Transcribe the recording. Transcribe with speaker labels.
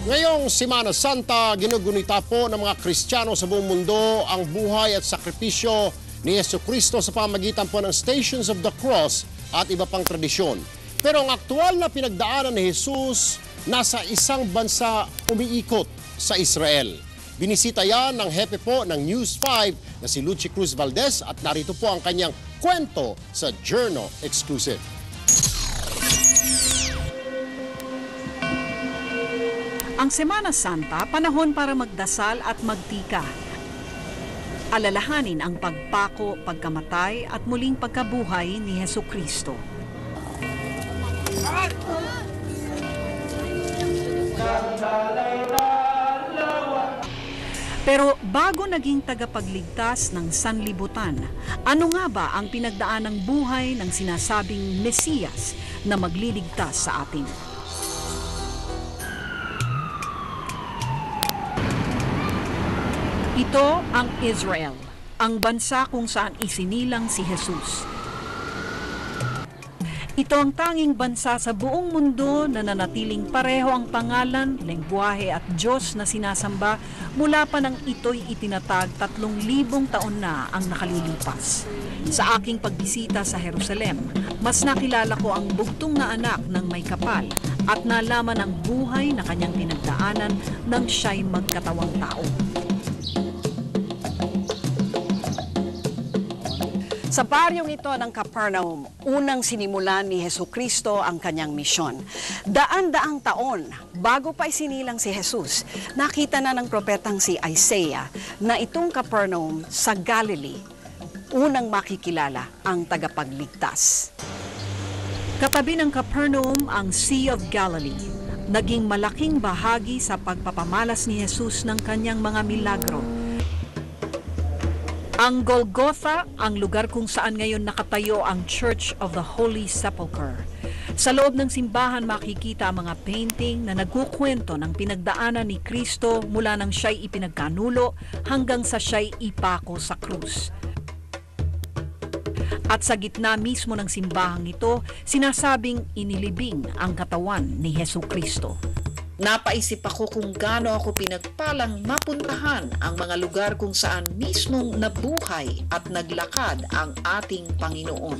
Speaker 1: Ngayong Semana Santa, ginugunita po ng mga Kristiyano sa buong mundo ang buhay at sakripisyo ni Jesucristo sa pamagitan po ng Stations of the Cross at iba pang tradisyon. Pero ang aktual na pinagdaanan ni Jesus nasa isang bansa umiikot sa Israel. Binisita yan ng hepe po ng News 5 na si Lucy Cruz Valdez at narito po ang kanyang kwento sa Journal Exclusive.
Speaker 2: Ang Semana Santa, panahon para magdasal at magtika. Alalahanin ang pagpako, pagkamatay at muling pagkabuhay ni Jesucristo. Pero bago naging tagapagligtas ng sanlibutan, ano nga ba ang pinagdaan ng buhay ng sinasabing Mesiyas na magliligtas sa atin? Ito ang Israel, ang bansa kung saan isinilang si Jesus. Ito ang tanging bansa sa buong mundo na nanatiling pareho ang pangalan, lengguwahe at Diyos na sinasamba mula pa nang ito'y itinatag 3,000 taon na ang nakalilipas. Sa aking pagbisita sa Jerusalem, mas nakilala ko ang bugtong na anak ng may kapal at nalaman ang buhay na kanyang pinagdaanan nang siya'y magkatawang tao. Sa baryong ito ng Capernaum, unang sinimulan ni Jesucristo ang kanyang misyon. Daan-daang taon bago pa isinilang si Jesus, nakita na ng propetang si Isaiah na itong Capernaum sa Galilee, unang makikilala ang tagapagligtas. Katabi ng Capernaum ang Sea of Galilee, naging malaking bahagi sa pagpapamalas ni Jesus ng kanyang mga milagro. Ang Golgotha, ang lugar kung saan ngayon nakatayo ang Church of the Holy Sepulchre. Sa loob ng simbahan makikita ang mga painting na nagkukwento ng pinagdaanan ni Kristo mula nang siya'y ipinagkanulo hanggang sa siya'y ipako sa krus. At sa gitna mismo ng simbahang ito, sinasabing inilibing ang katawan ni Jesucristo.
Speaker 3: Napaisip ako kung gaano ako pinagpalang mapuntahan ang mga lugar kung saan mismong nabuhay at naglakad ang ating Panginoon.